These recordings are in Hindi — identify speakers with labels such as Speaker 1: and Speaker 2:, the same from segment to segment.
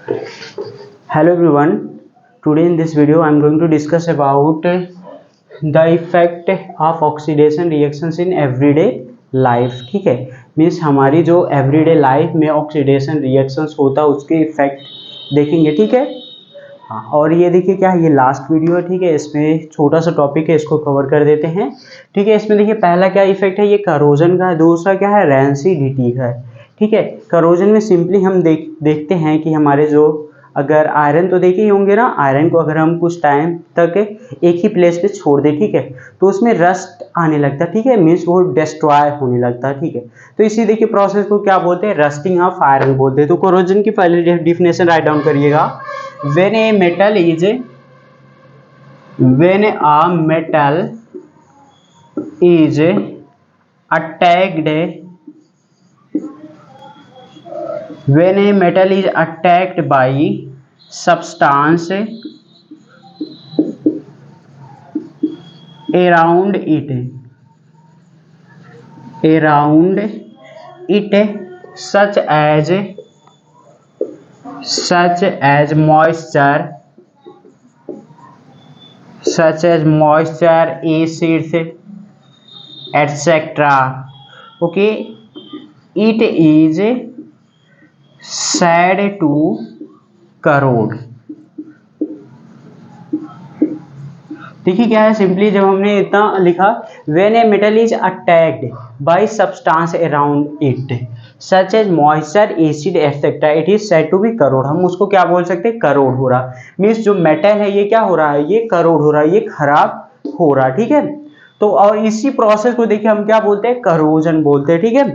Speaker 1: Hello everyone. Today in this video I am going to discuss about the effect of oxidation reactions in everyday life. ठीक है, मीन्स हमारी जो एवरीडे लाइफ में ऑक्सीडेशन रिएक्शंस होता है उसके इफेक्ट देखेंगे. ठीक है, हाँ. और ये देखिए क्या है, ये लास्ट वीडियो है. ठीक है, इसमें छोटा सा टॉपिक है, इसको कवर कर देते हैं. ठीक है, इसमें देखिए पहला क्या इफेक्ट है, ये करोजन का है. दूसरा क्या है, रैंसिडिटी का है. ठीक है, करोजन में सिंपली हम देखते हैं कि हमारे जो अगर आयरन तो देखे ही होंगे ना, आयरन को अगर हम कुछ टाइम तक एक ही प्लेस पे छोड़ दें, ठीक है, तो उसमें रस्ट आने लगता है. ठीक है, मीन्स वो डिस्ट्रॉय होने लगता है. ठीक है, तो इसी देखिए प्रोसेस को क्या बोलते हैं, रस्टिंग ऑफ आयरन बोलते हैं. तो करोजन की पहले डिफिनेशन राइट डाउन करिएगा. when a metal is when a metal is attacked when a metal is attacked by substance around it such as moisture, acids, etc. Okay, it is said to corrode. देखिए क्या है, सिंपली जब हमने इतना लिखा, when a metal is attacked by substance around it such as moisture, acid etcetera, it is said to be corrode. हम उसको क्या बोल सकते हैं, करोड हो रहा. मीन्स जो मेटल है ये क्या हो रहा है, ये करोड हो रहा है, ये खराब हो रहा. ठीक है, तो और इसी प्रोसेस को देखिए हम क्या बोलते हैं, करोजन बोलते हैं. ठीक है,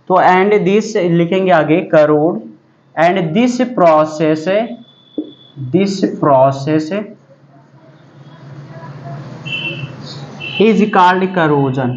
Speaker 1: तो एंड दिस लिखेंगे आगे crore, and this process is called corrosion.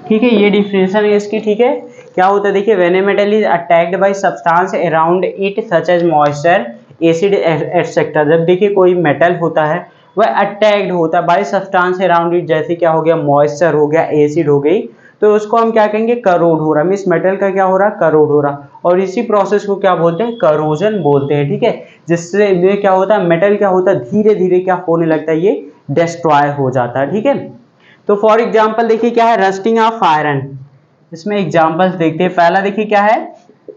Speaker 1: ठीक है, ये डिफिनेशन है इसकी. ठीक है, क्या होता है देखिए, when a metal is attacked by substance around it such as moisture, acid etcetera. जब देखिए कोई मेटल होता है वह अटैक्ड होता है बाय सब्सटेंस अराउंड इट, जैसे क्या हो गया, मॉइस्चर हो गया, एसिड हो गई, तो उसको हम क्या कहेंगे, करोड हो रहा. मीन्स मेटल का क्या हो रहा, करोड हो रहा. और इसी प्रोसेस को क्या बोलते हैं, करोजन बोलते हैं. ठीक है, जिससे ये क्या होता है, मेटल क्या होता है, धीरे धीरे क्या होने लगता है, ये डिस्ट्रॉय हो जाता है. ठीक है, तो फॉर एग्जांपल देखिए क्या है, रस्टिंग ऑफ आयरन. इसमें एग्जांपल्स देखते हैं. पहला देखिए क्या है,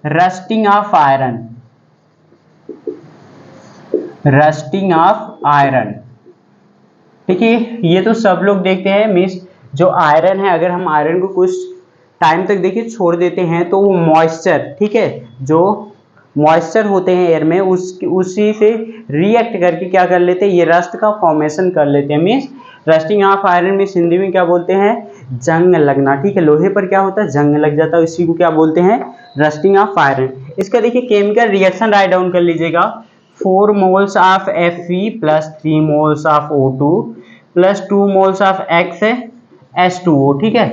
Speaker 1: रस्टिंग ऑफ आयरन. ठीक है, ये तो सब लोग देखते हैं. मीन्स जो आयरन है, अगर हम आयरन को कुछ टाइम तक देखिए छोड़ देते हैं तो वो मॉइस्चर, ठीक है, जो मॉइस्चर होते हैं एयर में, उसी से रिएक्ट करके क्या कर लेते हैं, ये रस्ट का फॉर्मेशन कर लेते हैं. मीन्स रस्टिंग ऑफ आयरन में हिंदी में क्या बोलते हैं, जंग लगना. ठीक है, लोहे पर क्या होता है, जंग लग जाता है, इसी को क्या बोलते हैं, रस्टिंग ऑफ आयरन. इसका देखिए केमिकल रिएक्शन राइट डाउन कर लीजिएगा. 4 moles of Fe plus 3 moles of O2 plus 2 moles of H2O. ठीक है,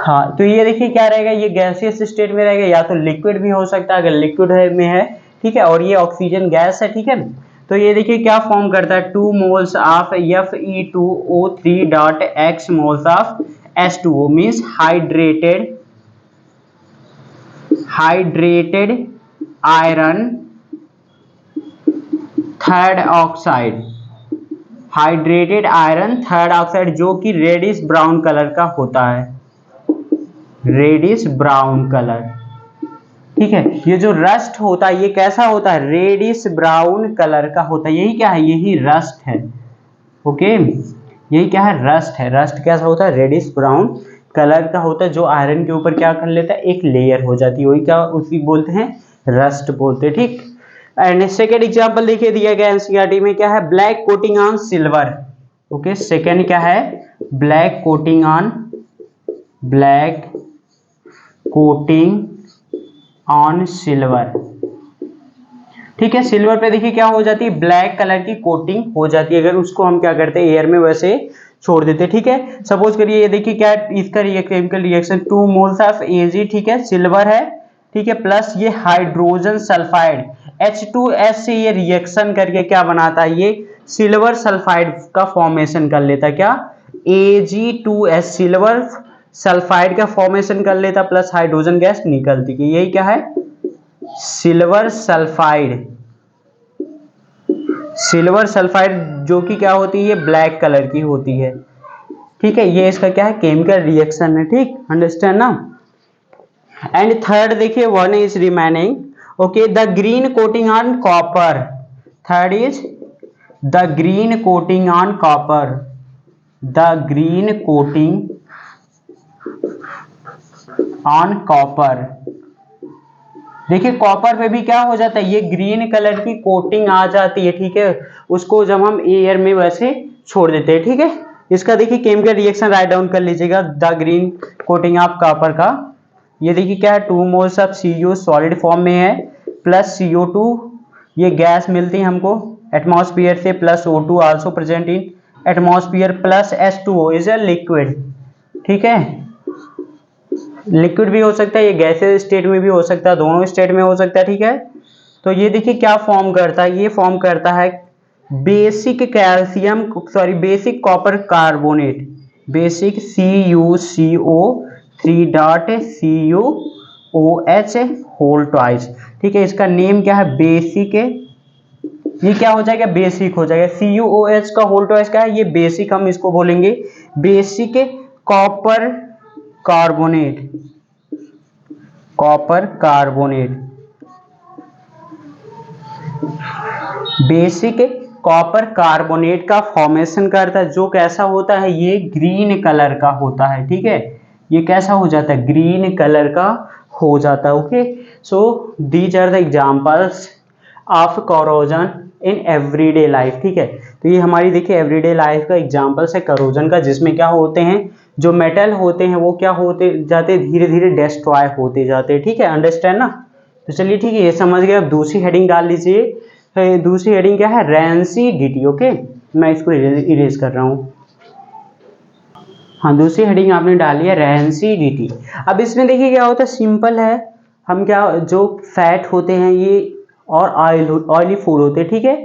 Speaker 1: हाँ, तो ये देखिए क्या रहेगा, ये गैसियस स्टेट में रहेगा, या तो लिक्विड भी हो सकता है, अगर लिक्विड में है. ठीक है, और ये ऑक्सीजन गैस है. ठीक है, तो ये देखिए क्या फॉर्म करता है, 2 moles of Fe2O3 dot x moles of H2O. Means hydrated iron third oxide, जो कि रेडिश ब्राउन कलर का होता है, रेडिश ब्राउन कलर. ठीक है, ये जो रस्ट होता है ये कैसा होता है, रेडिश ब्राउन कलर का होता है. यही क्या है, यही रस्ट है. ओके, यही क्या है, रस्ट है. रस्ट कैसा होता है, रेडिश ब्राउन कलर का होता है, जो आयरन के ऊपर क्या कर लेता है, एक लेयर हो जाती है, वही क्या उसी बोलते हैं, रस्ट बोलते हैं. ठीक, एंड सेकेंड एग्जाम्पल देखिए दिया गया एनसीईआरटी में, क्या है, black coating on silver. Okay, second क्या है, ब्लैक कोटिंग ऑन सिल्वर. ठीक है, सिल्वर पे देखिए क्या हो जाती है, ब्लैक कलर की कोटिंग हो जाती है, अगर उसको हम क्या करते हैं, एयर में वैसे छोड़ देते हैं. ठीक है, सपोज करिए ये देखिए क्या, इसका chemical reaction 2 moles of Ag, ठीक है, सिल्वर है, ठीक है, प्लस ये हाइड्रोजन सल्फाइड H2S से ये रिएक्शन करके क्या बनाता है, ये सिल्वर सल्फाइड का फॉर्मेशन कर लेता है. क्या, Ag2S, सिल्वर सल्फाइड का फॉर्मेशन कर लेता प्लस हाइड्रोजन गैस निकलती, कि यही क्या है, सिल्वर सल्फाइड। सिल्वर सल्फाइड जो कि क्या होती है, ब्लैक कलर की होती है, ठीक है। ये इसका क्या है, केमिकल रिएक्शन है, ठीक, अंडरस्टैंड ना। एंड थर्ड देखिए, one is remaining, okay, the green coating on copper. Third is the green coating on copper, the green coating on copper. देखिए कॉपर पे भी क्या हो जाता है, ये ग्रीन कलर की कोटिंग आ जाती है, ठीक है, उसको जब हम एयर में वैसे छोड़ देते हैं, ठीक है। इसका देखिए केमिकल रिएक्शन राइट डाउन कर लीजिएगा, the green coating of copper का। ये देखिए क्या है, 2 moles of CO solid form में है, प्लस CO2, ये गैस मिलती है हमको एटमॉस्फेयर से, plus O2 also present in atmosphere, plus H2O is a liquid, ठीक है। लिक्विड भी हो सकता है, ये गैसेस स्टेट में भी हो सकता है, दोनों स्टेट में हो सकता है, ठीक है। तो ये देखिए क्या फॉर्म करता है, ये फॉर्म करता है basic calcium, sorry basic copper carbonate, basic CuCO3.CuOH whole twice, ठीक है। इसका नेम क्या है, बेसिक, ये क्या हो जाएगा, बेसिक हो जाएगा। CuOH का होल ट्वाइस क्या है, ये बेसिक, हम इसको बोलेंगे basic copper carbonate, copper carbonate, basic copper carbonate का फॉर्मेशन करता है, जो कैसा होता है, ये ग्रीन कलर का होता है, ठीक है। ये कैसा हो जाता है, ग्रीन कलर का हो जाता है, okay. So these are the examples of corrosion in everyday life, ठीक है। तो ये हमारी देखिए एवरीडे लाइफ का एग्जांपल्स है करोजन का, जिसमें क्या होते हैं, जो मेटल होते हैं वो क्या होते जाते, धीरे धीरे डिस्ट्रॉय होते जाते हैं, ठीक है, अंडरस्टैंड ना। तो चलिए ठीक है, ये समझ गए। अब दूसरी हेडिंग डाल लीजिए, तो दूसरी हेडिंग क्या है, रैंसिडिटी, ओके। मैं इसको इरेज कर रहा हूँ। हाँ, दूसरी हेडिंग आपने डाली है रैंसिडिटी। अब इसमें देखिए क्या होता है, सिंपल है, हम क्या, जो फैट होते हैं ये और ऑयली फूड होते हैं, ठीक है।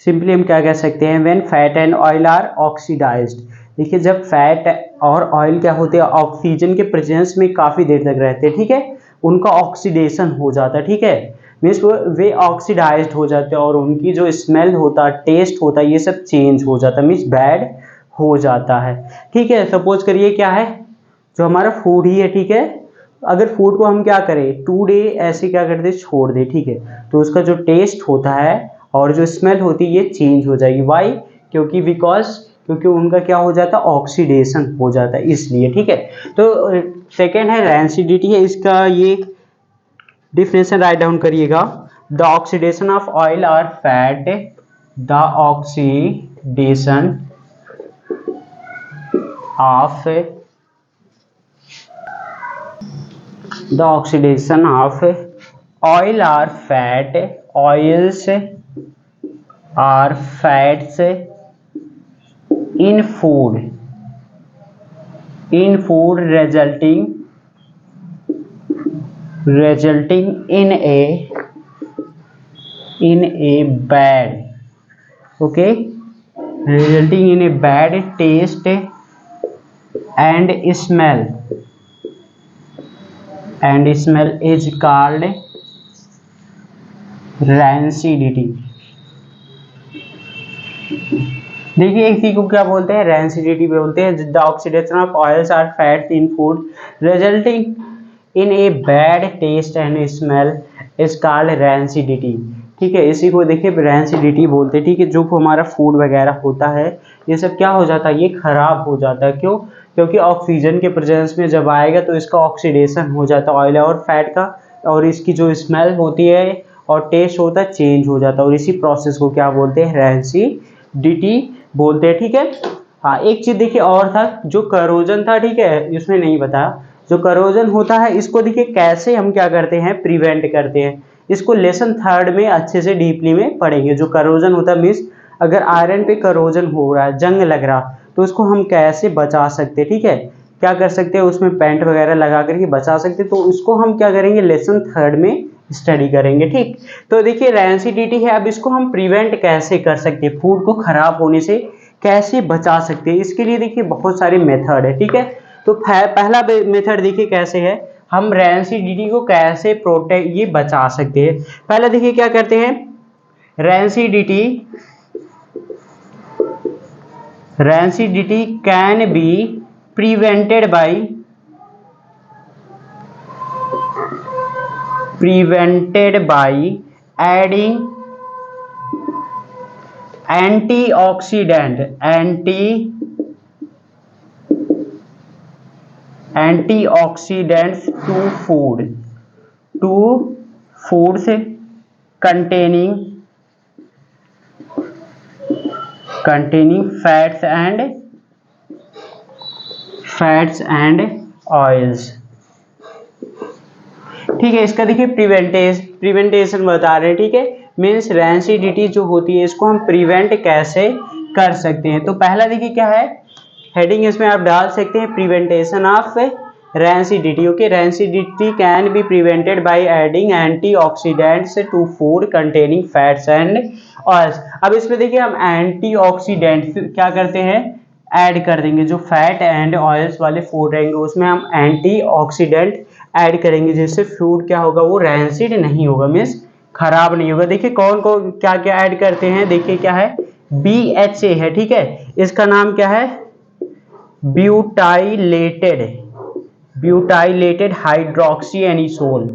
Speaker 1: सिंपली हम क्या कह सकते हैं, when fat and oil are oxidised. देखिए जब फैट और ऑयल क्या होते हैं, ऑक्सीजन के प्रेजेंस में काफ़ी देर तक रहते हैं, ठीक है, उनका ऑक्सीडेशन हो जाता है, ठीक है, मीन्स वे ऑक्सीडाइज्ड हो जाते हैं, और उनकी जो स्मेल होता है, टेस्ट होता है, ये सब चेंज हो जाता है, मीन्स बैड हो जाता है, ठीक है। सपोज करिए क्या है, जो हमारा फूड ही है, ठीक है, अगर फूड को हम क्या करें 2 डे ऐसे क्या करते छोड़ दे, ठीक है, तो उसका जो टेस्ट होता है और जो स्मेल होती है ये चेंज हो जाएगी। वाई, क्योंकि उनका क्या हो जाता है, ऑक्सीडेशन हो जाता है, इसलिए, ठीक है। तो सेकेंड है रैंसिडिटी है, इसका ये डिफिनेशन राइट डाउन करिएगा, द ऑक्सीडेशन ऑफ ऑयल और fat, the oxidation of oil or fat, oils or fats in food resulting in a bad, okay, resulting in a bad taste and smell is called rancidity. देखिए इसी को क्या बोलते हैं, रैंसिडिटी बोलते हैं, द ऑक्सीडेशन ऑफ ऑयल्स और fats in food resulting in a bad taste and smell is called rancidity, ठीक है। इसी को देखिए रैंसिडिटी बोलते हैं, ठीक है। जो हमारा फूड वगैरह होता है ये सब क्या हो जाता है, ये खराब हो जाता है, क्यों, क्योंकि ऑक्सीजन के प्रेजेंस में जब आएगा तो इसका ऑक्सीडेशन हो जाता है ऑयल और फैट का, और इसकी जो स्मेल होती है और टेस्ट होता है चेंज हो जाता है, और इसी प्रोसेस को क्या बोलते हैं, रैंसिडिटी बोलते हैं, ठीक है। हाँ, एक चीज देखिए और था, जो करोजन था, ठीक है, इसमें नहीं बताया, जो करोजन होता है इसको देखिए कैसे हम क्या करते हैं, प्रिवेंट करते हैं। इसको लेसन 3rd में अच्छे से डीपली में पढ़ेंगे। जो करोजन होता है मीन्स अगर आयरन पे करोजन हो रहा है, जंग लग रहा, तो उसको हम कैसे बचा सकते हैं, ठीक है, क्या कर सकते हैं, उसमें पेंट वगैरह लगा करके बचा सकते हैं। तो उसको हम क्या करेंगे, लेसन 3rd में स्टडी करेंगे, ठीक। तो देखिए रैंसिडिटी है, अब इसको हम प्रिवेंट कैसे कर सकते हैं, फूड को खराब होने से कैसे बचा सकते हैं, इसके लिए देखिए बहुत सारे मेथड है, ठीक है। तो पहला मेथड देखिए कैसे है, हम रेंसिडिटी को कैसे प्रोटेक्ट ये बचा सकते हैं। पहले देखिए क्या करते हैं, rancidity can be prevented by adding antioxidants to foods containing fats and oils। ठीक है, इसका देखिए प्रिवेंटेशन बता रहे हैं। ठीक है, मीन्स रेंसिडिटी जो होती है इसको हम प्रिवेंट कैसे कर सकते हैं। तो पहला देखिए क्या है, हेडिंग इसमें आप डाल सकते हैं, prevention of rancidity. Okay, rancidity can be prevented by adding antioxidants to food containing fats and oils. अब इसमें देखिए हम एंटीऑक्सीडेंट्स क्या करते हैं, ऐड कर देंगे। जो फैट एंड ऑयल्स वाले फूड रहेंगे उसमें हम एंटीऑक्सीडेंट ऐड करेंगे, जिससे फूड क्या होगा, वो रेंसिड नहीं होगा, मीन्स खराब नहीं होगा। देखिए कौन कौन क्या क्या ऐड करते हैं, देखिए क्या है, BHA है। ठीक है, इसका नाम क्या है, ब्यूटाइलेटेड हाइड्रोक्सी एनिसोल।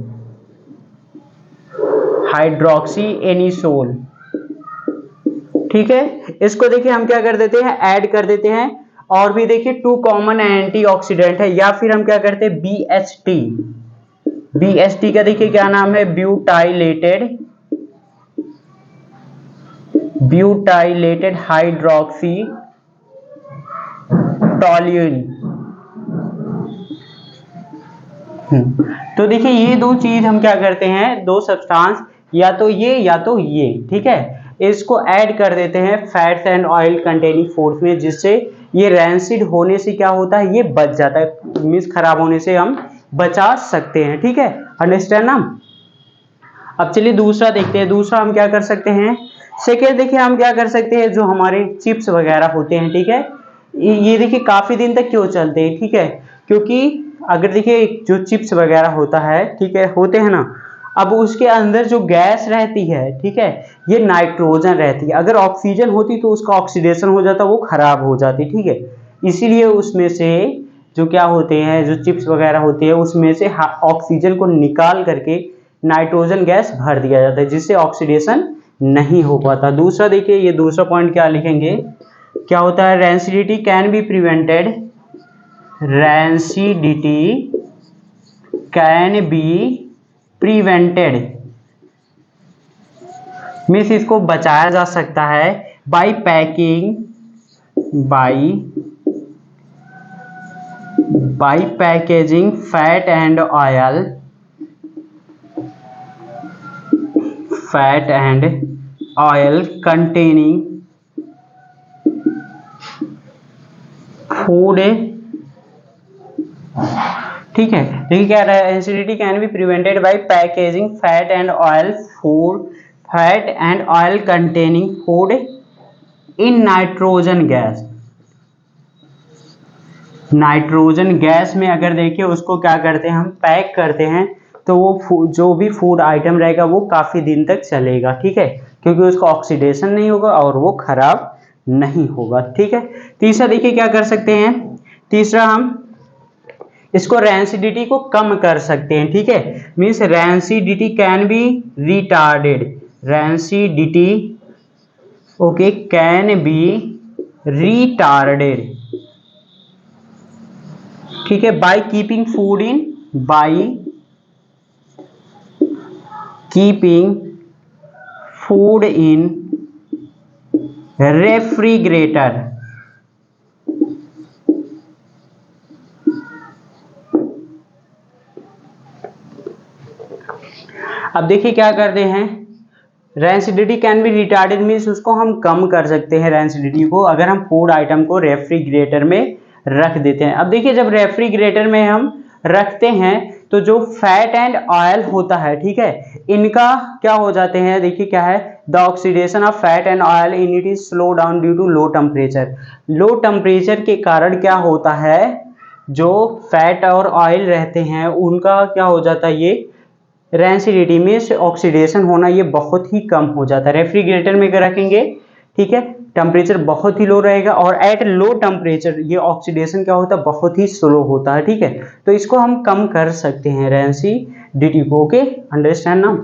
Speaker 1: ठीक है, इसको देखिए हम क्या कर देते हैं, ऐड कर देते हैं। और भी देखिए 2 कॉमन एंटीऑक्सीडेंट है, या फिर हम क्या करते हैं, BHT का देखिए क्या नाम है, ब्यूटाइलेटेड हाइड्रोक्सी टॉल्यूइन। तो देखिए ये दो चीज हम क्या करते हैं, दो सब्सटेंस, या तो ये। ठीक है, इसको ऐड कर देते हैं fats and oil containing foods में, जिससे ये रैंसिड होने से क्या होता है, ये बच जाता है, मीन्स खराब होने से हम बचा सकते हैं। ठीक है, अंडरस्टैंड ना। अब चलिए दूसरा देखते हैं, दूसरा हम क्या कर सकते हैं। सेकेंड देखिए हम क्या कर सकते हैं, जो हमारे चिप्स वगैरह होते हैं, ठीक है, ये देखिए काफी दिन तक क्यों चलते हैं। ठीक है, क्योंकि अगर देखिए जो चिप्स वगैरह होता है, ठीक है, होते हैं ना, अब उसके अंदर जो गैस रहती है, ठीक है, ये नाइट्रोजन रहती है। अगर ऑक्सीजन होती तो उसका ऑक्सीडेशन हो जाता, वो खराब हो जाती। ठीक है, इसीलिए उसमें से जो क्या होते हैं, जो चिप्स वगैरह होती है, उसमें से ऑक्सीजन को निकाल करके नाइट्रोजन गैस भर दिया जाता है, जिससे ऑक्सीडेशन नहीं हो पाता। दूसरा देखिए, ये दूसरा पॉइंट क्या लिखेंगे, क्या होता है, rancidity can be prevented, means इसको बचाया जा सकता है by packaging fat and oil containing food. ठीक है, देखिए क्या रहा है, acidity can be prevented by packaging fat and oil containing food in nitrogen gas में अगर देखिए उसको क्या करते हैं, हम पैक करते हैं, तो वो जो भी फूड आइटम रहेगा वो काफी दिन तक चलेगा। ठीक है, क्योंकि उसका ऑक्सीडेशन नहीं होगा और वो खराब नहीं होगा। ठीक है, तीसरा देखिए क्या कर सकते हैं, तीसरा हम इसको रैंसिडिटी को कम कर सकते हैं। ठीक है, means rancidity can be retarded, can be retarded. ठीक है, by keeping food in refrigerator. अब देखिए क्या करते हैं, rancidity can be retarded means उसको हम कम कर सकते हैं रैंसिडिटी को, अगर हम फूड आइटम को रेफ्रिजरेटर में रख देते हैं। अब देखिए जब रेफ्रिजरेटर में हम रखते हैं तो जो फैट एंड ऑयल होता है, ठीक है, इनका क्या हो जाते हैं, देखिए क्या है, the oxidation of fat and oil in it is slow down due to low temperature. Low temperature के कारण क्या होता है, जो फैट और ऑयल रहते हैं उनका क्या हो जाता है, ये रेंसिडिटी में से ऑक्सीडेशन होना ये बहुत ही कम हो जाता है। रेफ्रिजरेटर में अगर रखेंगे, ठीक है, टेम्परेचर बहुत ही लो रहेगा और एट लो टेम्परेचर ये ऑक्सीडेशन क्या होता है, बहुत ही स्लो होता है, ठीक है। तो इसको हम कम कर सकते हैं रेंसिडिटी को। ओके, अंडरस्टैंड ना।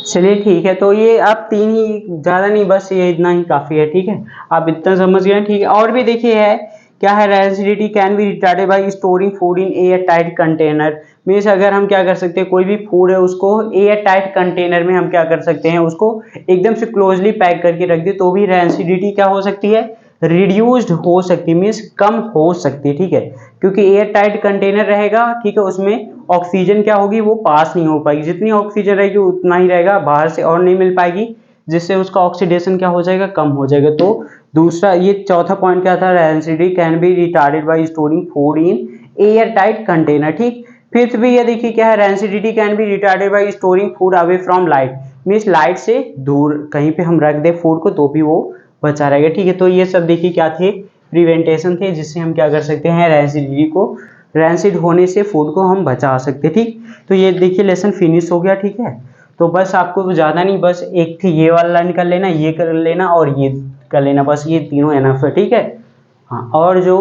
Speaker 1: चलिए ठीक है, तो ये आप 3 ही, ज़्यादा नहीं, बस ये इतना ही काफ़ी है, ठीक है। आप इतना समझ गए, ठीक है। और भी देखिए है क्या है, rancidity can B retarded bye storing food in air tight container. Means अगर हम क्या कर सकते हैं, कोई भी फूड है उसको एयर टाइट कंटेनर में हम क्या कर सकते हैं, उसको एकदम से क्लोजली पैक करके रख दे तो भी रेंसिडिटी क्या हो सकती है, रिड्यूस्ड हो सकती है, मीन्स कम हो सकती है, ठीक है। क्योंकि एयर टाइट कंटेनर रहेगा, ठीक है, उसमें ऑक्सीजन क्या होगी, वो पास नहीं हो पाएगी, जितनी ऑक्सीजन रहेगी उतना ही रहेगा, बाहर से और नहीं मिल पाएगी, जिससे उसका ऑक्सीडेशन क्या हो जाएगा, कम हो जाएगा। तो दूसरा, ये चौथा पॉइंट क्या था, rancidity can B retarded bye storing food in air tight container, ठीक। फिफ्थ भी ये देखिए क्या है, rancidity can B retarded bye storing food away from light. Means light से दूर कहीं पे हम रख दे फूड को तो भी वो बचा रहेगा, ठीक है। तो ये सब देखिए क्या थे, प्रिवेंटेशन थे, जिससे हम क्या कर सकते हैं, रेंसिडिटी को, रैंसिड होने से फूड को हम बचा सकते, ठीक। तो ये देखिए लेसन फिनिश हो गया, ठीक है। तो बस आपको ज़्यादा नहीं, बस एक थी ये वाला लाइन कर लेना, ये कर लेना और ये कर लेना, बस ये तीनों एनफ है, ठीक है। हाँ, और जो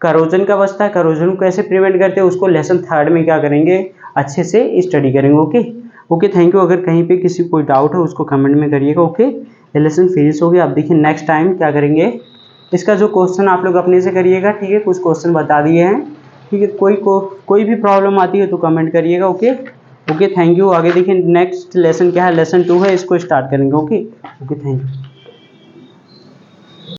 Speaker 1: करोजन का बचता है, करोजन को कैसे प्रिवेंट करते हैं उसको लेसन थर्ड में क्या करेंगे, अच्छे से स्टडी करेंगे। Okay okay, thank you. अगर कहीं पे किसी को कोई डाउट है उसको कमेंट में करिएगा। ओके, लेसन फिनिश हो गया। आप देखिए नेक्स्ट टाइम क्या करेंगे, इसका जो क्वेश्चन आप लोग अपने से करिएगा, ठीक है। कुछ क्वेश्चन बता दिए हैं, ठीक है। कोई भी प्रॉब्लम आती है तो कमेंट करिएगा। Okay okay, thank you. आगे देखिए नेक्स्ट लेसन क्या है, लेसन 2 है, इसको स्टार्ट करेंगे। Okay okay, thank you.